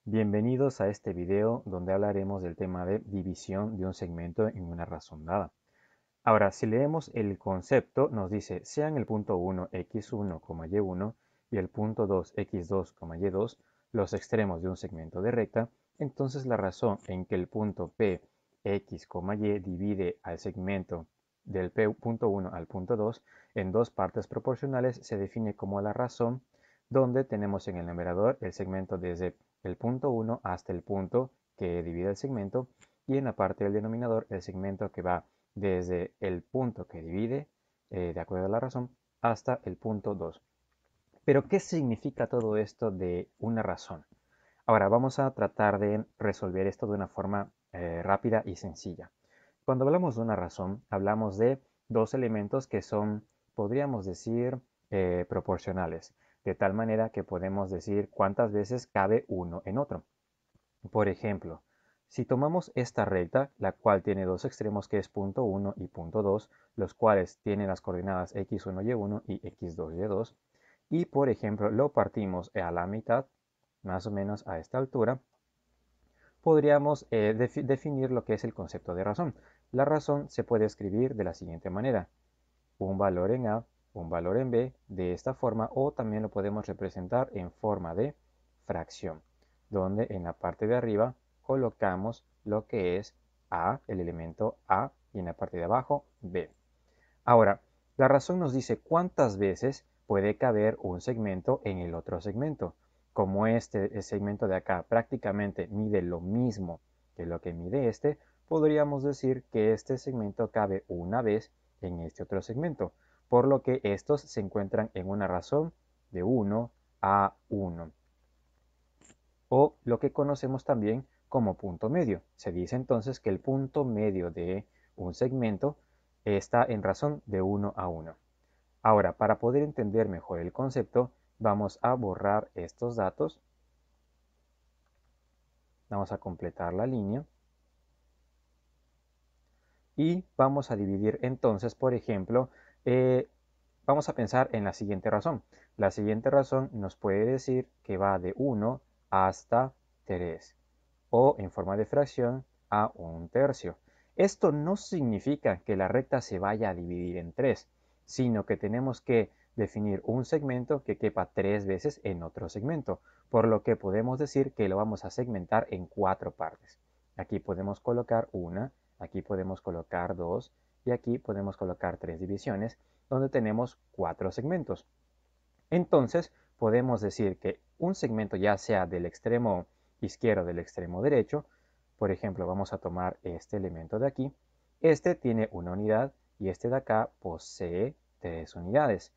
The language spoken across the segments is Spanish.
Bienvenidos a este video donde hablaremos del tema de división de un segmento en una razón dada. Ahora, si leemos el concepto, nos dice, sean el punto 1, x1, y1 y el punto 2, x2, y2 los extremos de un segmento de recta, entonces la razón en que el punto P, x, y divide al segmento del punto 1 al punto 2 en dos partes proporcionales se define como la razón donde tenemos en el numerador el segmento desde el punto 1 hasta el punto que divide el segmento y en la parte del denominador el segmento que va desde el punto que divide, de acuerdo a la razón, hasta el punto 2. Pero, ¿qué significa todo esto de una razón? Ahora, vamos a tratar de resolver esto de una forma rápida y sencilla. Cuando hablamos de una razón, hablamos de dos elementos que son, podríamos decir, proporcionales, de tal manera que podemos decir cuántas veces cabe uno en otro. Por ejemplo, si tomamos esta recta, la cual tiene dos extremos que es punto 1 y punto 2, los cuales tienen las coordenadas x1, y1 y x2, y2, y por ejemplo lo partimos a la mitad, más o menos a esta altura, podríamos definir lo que es el concepto de razón. La razón se puede escribir de la siguiente manera: un valor en A, un valor en B, de esta forma, o también lo podemos representar en forma de fracción, donde en la parte de arriba colocamos lo que es A, el elemento A, y en la parte de abajo B. Ahora, la razón nos dice cuántas veces puede caber un segmento en el otro segmento. Como este segmento de acá prácticamente mide lo mismo que lo que mide este, podríamos decir que este segmento cabe una vez en este otro segmento, por lo que estos se encuentran en una razón de 1 a 1, o lo que conocemos también como punto medio. Se dice entonces que el punto medio de un segmento está en razón de 1 a 1. Ahora, para poder entender mejor el concepto, vamos a borrar estos datos. Vamos a completar la línea. Y vamos a dividir entonces, por ejemplo, vamos a pensar en la siguiente razón. La siguiente razón nos puede decir que va de 1 hasta 3, o en forma de fracción a 1/3. Esto no significa que la recta se vaya a dividir en 3, sino que tenemos que definir un segmento que quepa 3 veces en otro segmento, por lo que podemos decir que lo vamos a segmentar en 4 partes. Aquí podemos colocar una, aquí podemos colocar 2 y aquí podemos colocar 3 divisiones, donde tenemos 4 segmentos. Entonces, podemos decir que un segmento, ya sea del extremo izquierdo o del extremo derecho, por ejemplo, vamos a tomar este elemento de aquí, este tiene una unidad y este de acá posee 3 unidades.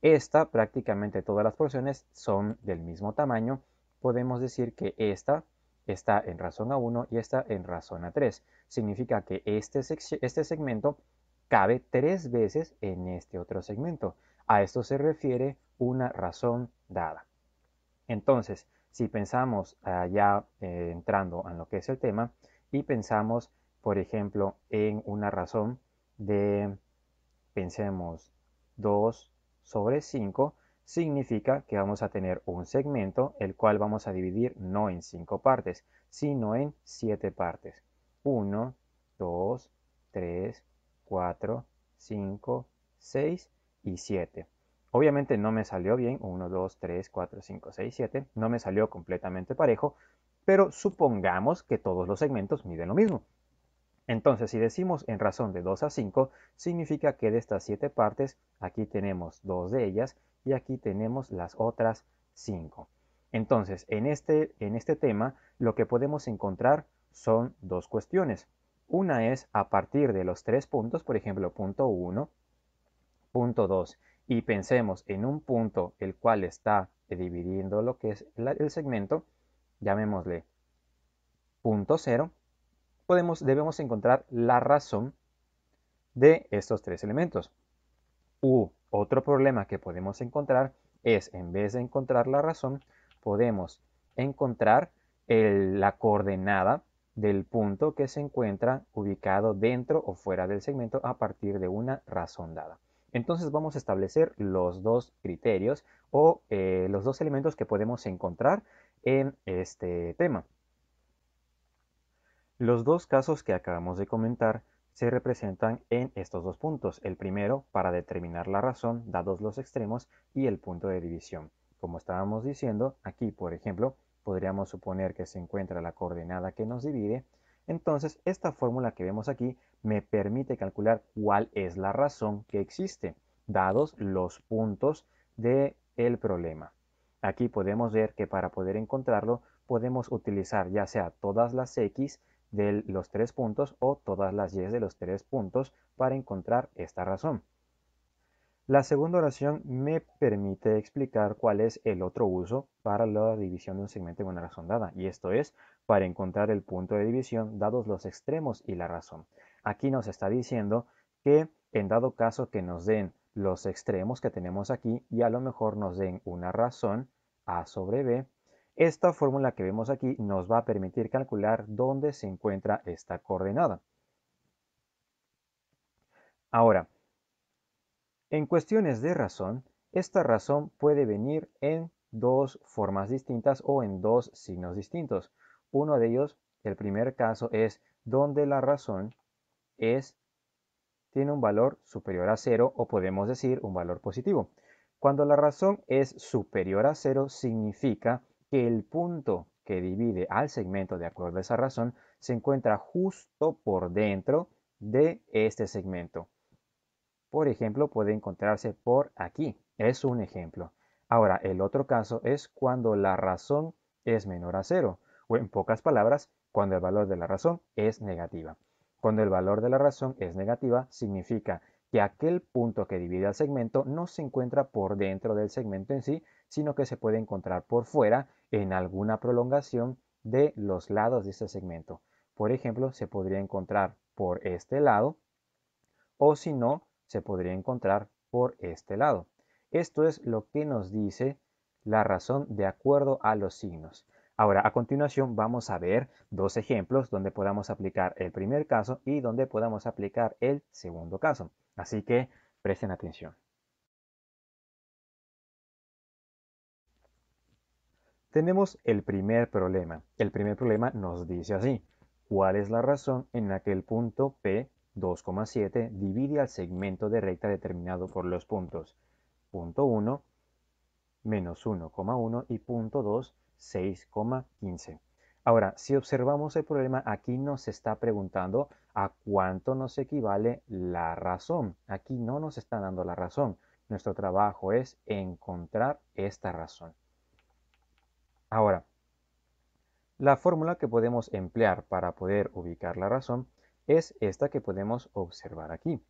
Esta, prácticamente todas las porciones son del mismo tamaño. Podemos decir que esta está en razón a 1 y esta en razón a 3. Significa que este segmento cabe 3 veces en este otro segmento. A esto se refiere una razón dada. Entonces, si pensamos ya entrando en lo que es el tema y pensamos, por ejemplo, en una razón de, pensemos, 2/5, significa que vamos a tener un segmento el cual vamos a dividir no en 5 partes, sino en 7 partes. 1, 2, 3, 4, 5, 6 y 7. Obviamente no me salió bien, 1, 2, 3, 4, 5, 6, 7, no me salió completamente parejo, pero supongamos que todos los segmentos miden lo mismo. Entonces, si decimos en razón de 2 a 5, significa que de estas 7 partes, aquí tenemos 2 de ellas y aquí tenemos las otras 5. Entonces, en este tema, lo que podemos encontrar son dos cuestiones. Una es a partir de los 3 puntos, por ejemplo, punto 1, punto 2, y pensemos en un punto el cual está dividiendo lo que es el segmento, llamémosle punto 0, debemos encontrar la razón de estos tres elementos. Otro problema que podemos encontrar es, en vez de encontrar la razón, podemos encontrar la coordenada del punto que se encuentra ubicado dentro o fuera del segmento a partir de una razón dada. Entonces vamos a establecer los dos criterios o los dos elementos que podemos encontrar en este tema. Los dos casos que acabamos de comentar se representan en estos dos puntos. El primero para determinar la razón dados los extremos y el punto de división. Como estábamos diciendo, aquí por ejemplo podríamos suponer que se encuentra la coordenada que nos divide. Entonces esta fórmula que vemos aquí me permite calcular cuál es la razón que existe dados los puntos del problema. Aquí podemos ver que para poder encontrarlo podemos utilizar ya sea todas las x de los tres puntos o todas las y de los tres puntos para encontrar esta razón. La segunda oración me permite explicar cuál es el otro uso para la división de un segmento en una razón dada, y esto es para encontrar el punto de división dados los extremos y la razón. Aquí nos está diciendo que en dado caso que nos den los extremos que tenemos aquí y a lo mejor nos den una razón a sobre b, esta fórmula que vemos aquí nos va a permitir calcular dónde se encuentra esta coordenada. Ahora, en cuestiones de razón, esta razón puede venir en dos formas distintas o en dos signos distintos. Uno de ellos, el primer caso, es donde la razón tiene un valor superior a 0 o podemos decir un valor positivo. Cuando la razón es superior a 0 significa que el punto que divide al segmento de acuerdo a esa razón se encuentra justo por dentro de este segmento. Por ejemplo, puede encontrarse por aquí. Es un ejemplo. Ahora, el otro caso es cuando la razón es menor a 0, o en pocas palabras, cuando el valor de la razón es negativa. Cuando el valor de la razón es negativa, significa que aquel punto que divide al segmento no se encuentra por dentro del segmento en sí, sino que se puede encontrar por fuera en alguna prolongación de los lados de este segmento. Por ejemplo, se podría encontrar por este lado, o si no, se podría encontrar por este lado. Esto es lo que nos dice la razón de acuerdo a los signos. Ahora, a continuación vamos a ver dos ejemplos donde podamos aplicar el primer caso y donde podamos aplicar el segundo caso. Así que presten atención. Tenemos el primer problema. El primer problema nos dice así: ¿cuál es la razón en la que el punto P 2,7 divide al segmento de recta determinado por los puntos punto 1, menos 1,1 y punto 2, 6,15? Ahora, si observamos el problema, aquí nos está preguntando a cuánto nos equivale la razón. Aquí no nos está dando la razón. Nuestro trabajo es encontrar esta razón. Ahora, la fórmula que podemos emplear para poder ubicar la razón es esta que podemos observar aquí.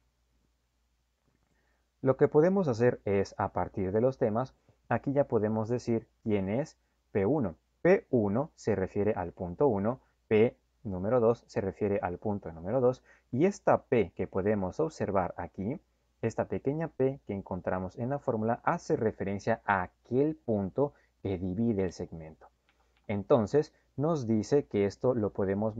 Lo que podemos hacer es, a partir de los temas, aquí ya podemos decir quién es P1. P1 se refiere al punto 1, P número 2 se refiere al punto número 2, y esta P que podemos observar aquí, esta pequeña P que encontramos en la fórmula, hace referencia a aquel punto que divide el segmento. Entonces, nos dice que esto lo podemos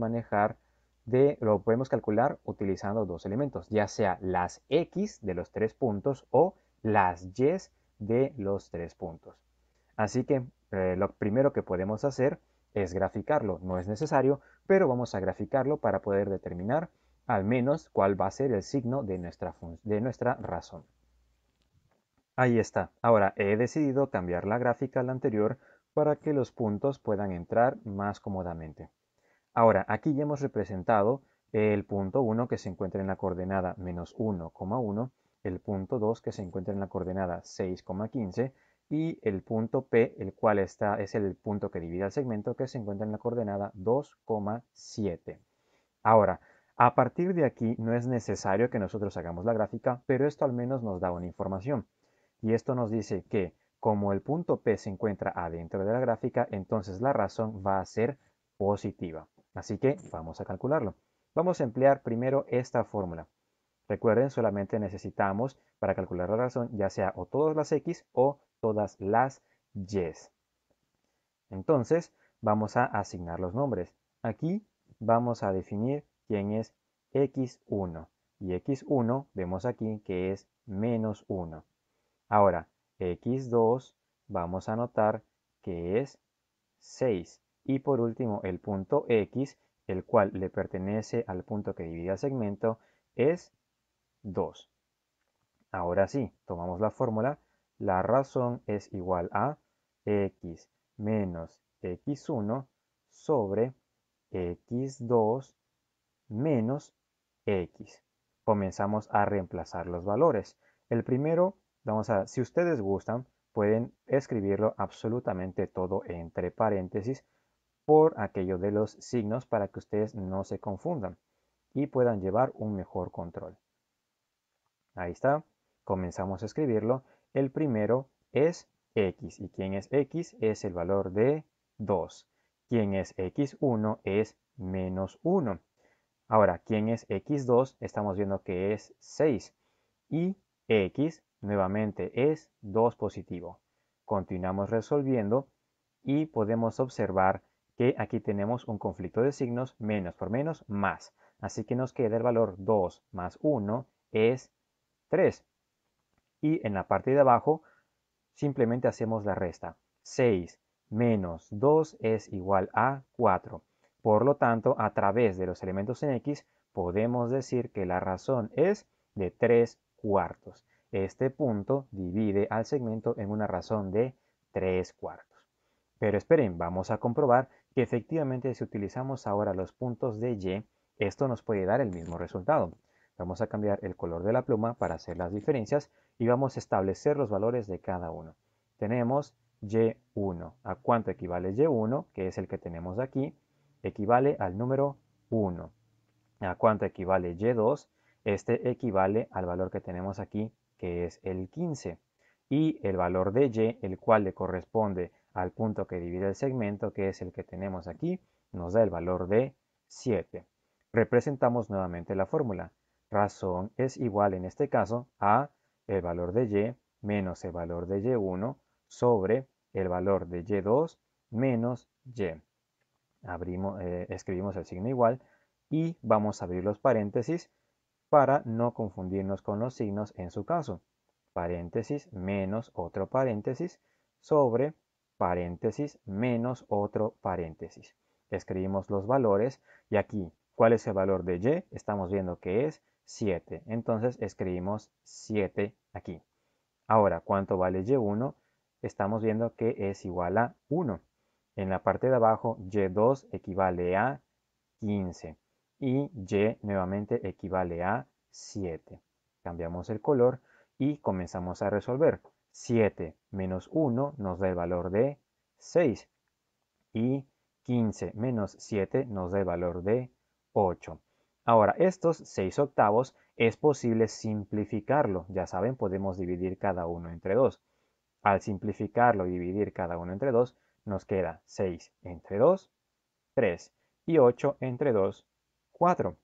lo podemos calcular utilizando dos elementos, ya sea las x de los tres puntos o las y de los tres puntos. Así que lo primero que podemos hacer es graficarlo. No es necesario, pero vamos a graficarlo para poder determinar al menos cuál va a ser el signo de nuestra razón. Ahí está. Ahora he decidido cambiar la gráfica a la anterior para que los puntos puedan entrar más cómodamente. Ahora, aquí ya hemos representado el punto 1 que se encuentra en la coordenada menos 1,1, el punto 2 que se encuentra en la coordenada 6,15 y el punto P, el cual es el punto que divide el segmento, que se encuentra en la coordenada 2,7. Ahora, a partir de aquí no es necesario que nosotros hagamos la gráfica, pero esto al menos nos da una información. Y esto nos dice que como el punto P se encuentra adentro de la gráfica, entonces la razón va a ser positiva. Así que vamos a calcularlo. Vamos a emplear primero esta fórmula. Recuerden, solamente necesitamos para calcular la razón ya sea o todas las x o todas las y. Entonces, vamos a asignar los nombres. Aquí vamos a definir quién es x1. Y x1 vemos aquí que es menos 1. Ahora, x2 vamos a notar que es 6. Y por último, el punto X, el cual le pertenece al punto que divide el segmento, es 2. Ahora sí, tomamos la fórmula. La razón es igual a x menos x1 sobre x2 menos x. Comenzamos a reemplazar los valores. El primero, si ustedes gustan, pueden escribirlo absolutamente todo entre paréntesis por aquello de los signos para que ustedes no se confundan y puedan llevar un mejor control. Ahí está. Comenzamos a escribirlo. El primero es x. ¿Y quién es x? Es el valor de 2. ¿Quién es x1? Es menos 1. Ahora, ¿quién es x2? Estamos viendo que es 6. Y x nuevamente es 2 positivo. Continuamos resolviendo y podemos observar que aquí tenemos un conflicto de signos, menos por menos, más. Así que nos queda el valor 2 más 1 es 3. Y en la parte de abajo simplemente hacemos la resta. 6 menos 2 es igual a 4. Por lo tanto, a través de los elementos en X, podemos decir que la razón es de 3 cuartos. Este punto divide al segmento en una razón de 3 cuartos. Pero esperen, vamos a comprobar que efectivamente si utilizamos ahora los puntos de Y, esto nos puede dar el mismo resultado. Vamos a cambiar el color de la pluma para hacer las diferencias y vamos a establecer los valores de cada uno. Tenemos Y1. ¿A cuánto equivale Y1? Que es el que tenemos aquí. Equivale al número 1. ¿A cuánto equivale Y2? Este equivale al valor que tenemos aquí, que es el 15. Y el valor de Y, el cual le corresponde al punto que divide el segmento, que es el que tenemos aquí, nos da el valor de 7. Representamos nuevamente la fórmula. Razón es igual en este caso a el valor de Y menos el valor de Y1 sobre el valor de Y2 menos Y. Escribimos el signo igual y vamos a abrir los paréntesis para no confundirnos con los signos en su caso. Paréntesis menos otro paréntesis sobre paréntesis menos otro paréntesis. Escribimos los valores y aquí, ¿cuál es el valor de Y? Estamos viendo que es 7. Entonces escribimos 7 aquí. Ahora, ¿cuánto vale Y1? Estamos viendo que es igual a 1. En la parte de abajo, Y2 equivale a 15 y Y nuevamente equivale a 7. Cambiamos el color y comenzamos a resolver. 7 menos 1 nos da el valor de 6 y 15 menos 7 nos da el valor de 8. Ahora, estos 6 octavos es posible simplificarlo. Ya saben, podemos dividir cada uno entre 2. Al simplificarlo y dividir cada uno entre 2, nos queda 6 entre 2, 3 y 8 entre 2, 4.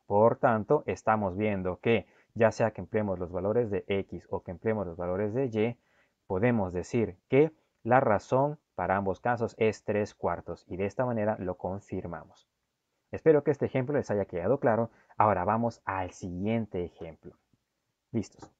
Por tanto, estamos viendo que ya sea que empleemos los valores de X o que empleemos los valores de Y, podemos decir que la razón para ambos casos es 3 cuartos y de esta manera lo confirmamos. Espero que este ejemplo les haya quedado claro. Ahora vamos al siguiente ejemplo. ¿Listos?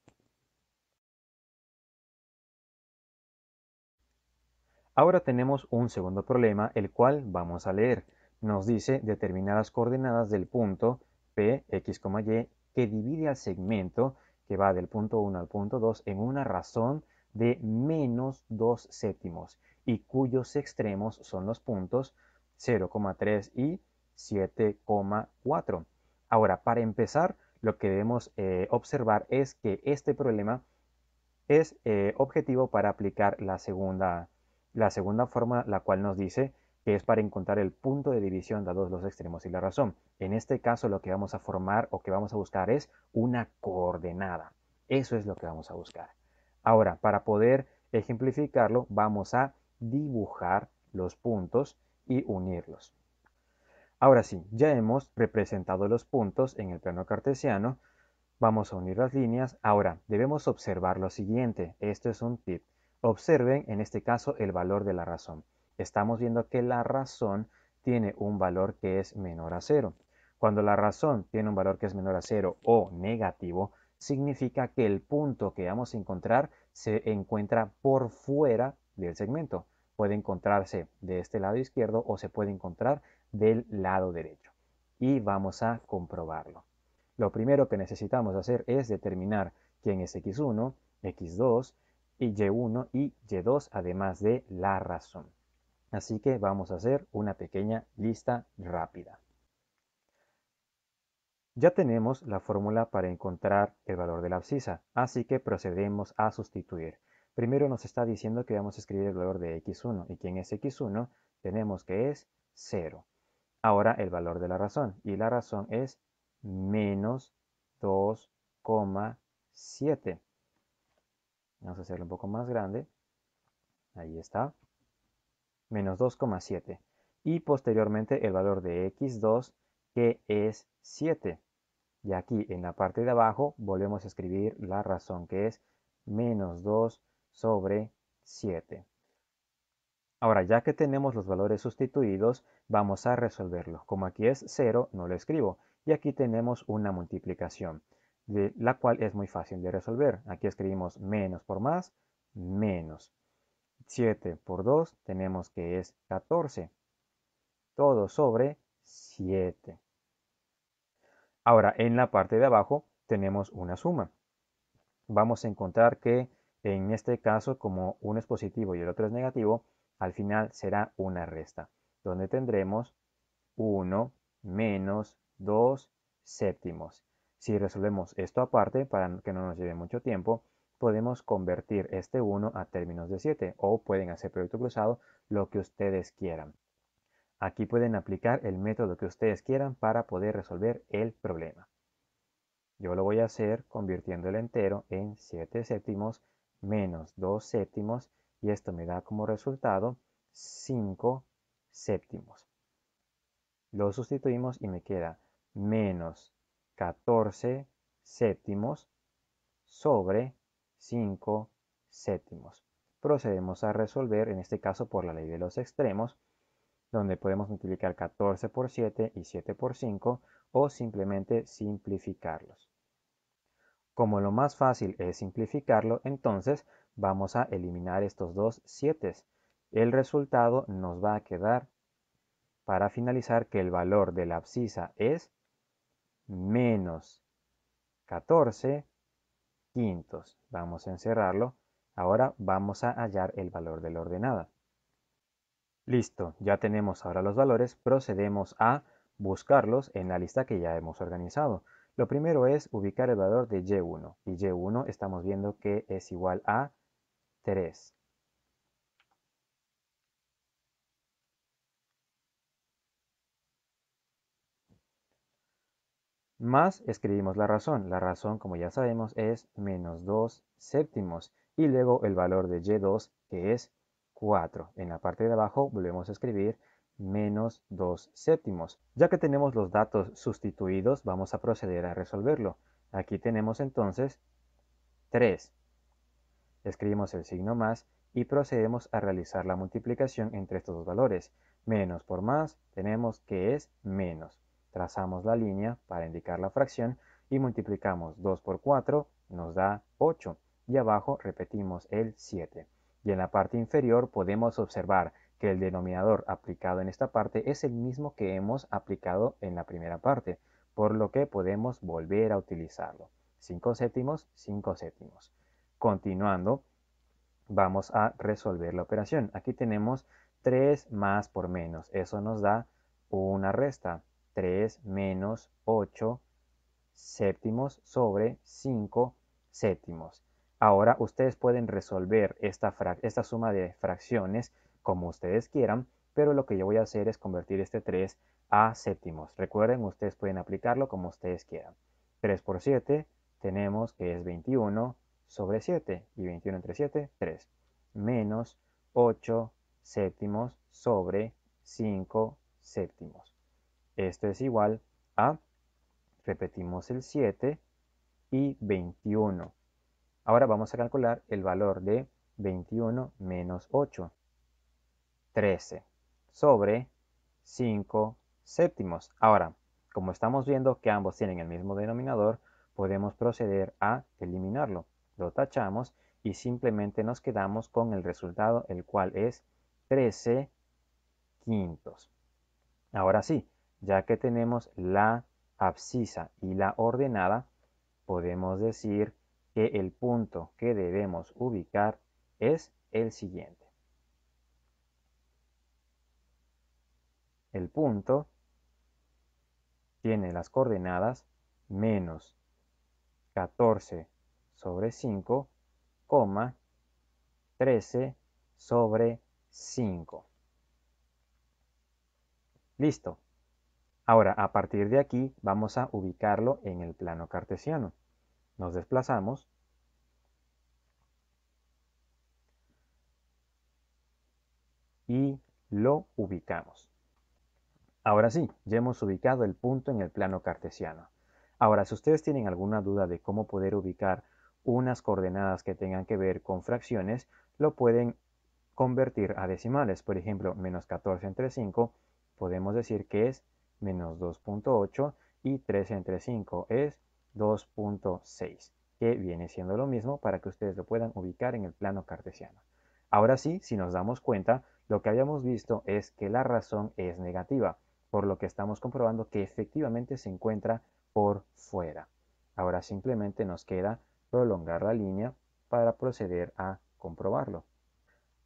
Ahora tenemos un segundo problema, el cual vamos a leer. Nos dice determinar las coordenadas del punto P, X, Y, que divide al segmento que va del punto 1 al punto 2 en una razón de menos 2 séptimos y cuyos extremos son los puntos 0,3 y 7,4. Ahora, para empezar, lo que debemos observar es que este problema es objetivo para aplicar la segunda forma, la cual nos dice que es para encontrar el punto de división dados los extremos y la razón. En este caso lo que vamos a formar o que vamos a buscar es una coordenada. Eso es lo que vamos a buscar. Ahora, para poder ejemplificarlo, vamos a dibujar los puntos y unirlos. Ahora sí, ya hemos representado los puntos en el plano cartesiano. Vamos a unir las líneas. Ahora, debemos observar lo siguiente. Esto es un tip. Observen, en este caso, el valor de la razón. Estamos viendo que la razón tiene un valor que es menor a 0. Cuando la razón tiene un valor que es menor a 0 o negativo, significa que el punto que vamos a encontrar se encuentra por fuera del segmento. puede encontrarse de este lado izquierdo o se puede encontrar del lado derecho. Y vamos a comprobarlo. Lo primero que necesitamos hacer es determinar quién es x1, x2, y y1 y y2, además de la razón. Así que vamos a hacer una pequeña lista rápida. Ya tenemos la fórmula para encontrar el valor de la abscisa, así que procedemos a sustituir. Primero nos está diciendo que vamos a escribir el valor de x1, y quién es x1, tenemos que es 0. Ahora el valor de la razón, y la razón es menos 2,7. Vamos a hacerlo un poco más grande. Ahí está. Menos 2,7. Y posteriormente el valor de x2, que es 7. Y aquí en la parte de abajo volvemos a escribir la razón, que es menos 2 sobre 7. Ahora, ya que tenemos los valores sustituidos, vamos a resolverlo. Como aquí es 0, no lo escribo. Y aquí tenemos una multiplicación, de la cual es muy fácil de resolver. Aquí escribimos menos por más, menos. 7 por 2 tenemos que es 14. Todo sobre 7. Ahora, en la parte de abajo tenemos una suma. Vamos a encontrar que en este caso, como uno es positivo y el otro es negativo, al final será una resta, donde tendremos 1 menos 2 séptimos. Si resolvemos esto aparte, para que no nos lleve mucho tiempo, podemos convertir este 1 a términos de 7, o pueden hacer producto cruzado, lo que ustedes quieran. Aquí pueden aplicar el método que ustedes quieran para poder resolver el problema. Yo lo voy a hacer convirtiendo el entero en 7 séptimos menos 2 séptimos, y esto me da como resultado 5 séptimos. Lo sustituimos y me queda menos 14 séptimos sobre 5 séptimos. Procedemos a resolver, en este caso por la ley de los extremos, donde podemos multiplicar 14 por 7 y 7 por 5, o simplemente simplificarlos. Como lo más fácil es simplificarlo, entonces vamos a eliminar estos dos 7. El resultado nos va a quedar, para finalizar, que el valor de la abscisa es menos 14 quintos. Vamos a encerrarlo. Ahora vamos a hallar el valor de la ordenada. Listo, ya tenemos ahora los valores. Procedemos a buscarlos en la lista que ya hemos organizado. Lo primero es ubicar el valor de y1. Y y1 estamos viendo que es igual a 3. Más escribimos la razón. La razón, como ya sabemos, es menos 2 séptimos. Y luego el valor de y2, que es 4. En la parte de abajo volvemos a escribir menos 2 séptimos. Ya que tenemos los datos sustituidos, vamos a proceder a resolverlo. Aquí tenemos entonces 3. Escribimos el signo más y procedemos a realizar la multiplicación entre estos dos valores. Menos por más tenemos que es menos. Trazamos la línea para indicar la fracción y multiplicamos 2 por 4, nos da 8. Y abajo repetimos el 7. Y en la parte inferior podemos observar que el denominador aplicado en esta parte es el mismo que hemos aplicado en la primera parte, por lo que podemos volver a utilizarlo. 5 séptimos, 5 séptimos. Continuando, vamos a resolver la operación. Aquí tenemos 3 más por menos. Eso nos da una resta. 3 menos 8 séptimos sobre 5 séptimos. Ahora ustedes pueden resolver esta suma de fracciones como ustedes quieran, pero lo que yo voy a hacer es convertir este 3 a séptimos. Recuerden, ustedes pueden aplicarlo como ustedes quieran. 3 por 7 tenemos que es 21 sobre 7, y 21 entre 7, 3, menos 8 séptimos sobre 5 séptimos. Esto es igual a, repetimos el 7 y 21. Ahora vamos a calcular el valor de 21 menos 8. 13 sobre 5 séptimos. Ahora, como estamos viendo que ambos tienen el mismo denominador, podemos proceder a eliminarlo. Lo tachamos y simplemente nos quedamos con el resultado, el cual es 13 quintos. Ahora sí, ya que tenemos la abscisa y la ordenada, podemos decir que el punto que debemos ubicar es el siguiente. El punto tiene las coordenadas menos 14 sobre 5, 13 sobre 5. Listo. Ahora, a partir de aquí, vamos a ubicarlo en el plano cartesiano. Nos desplazamos y lo ubicamos. Ahora sí, ya hemos ubicado el punto en el plano cartesiano. Ahora, si ustedes tienen alguna duda de cómo poder ubicar unas coordenadas que tengan que ver con fracciones, lo pueden convertir a decimales. Por ejemplo, menos 14 entre 5, podemos decir que es menos 2.8 y 3 entre 5 es 2.6, que viene siendo lo mismo para que ustedes lo puedan ubicar en el plano cartesiano. Ahora sí, si nos damos cuenta, lo que habíamos visto es que la razón es negativa, por lo que estamos comprobando que efectivamente se encuentra por fuera. Ahora simplemente nos queda prolongar la línea para proceder a comprobarlo.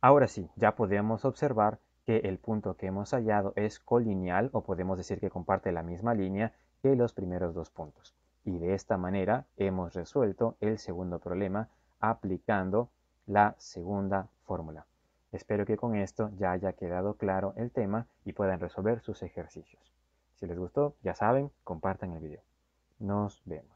Ahora sí, ya podemos observar que el punto que hemos hallado es colineal o podemos decir que comparte la misma línea que los primeros dos puntos. Y de esta manera hemos resuelto el segundo problema aplicando la segunda fórmula. Espero que con esto ya haya quedado claro el tema y puedan resolver sus ejercicios. Si les gustó, ya saben, compartan el video. Nos vemos.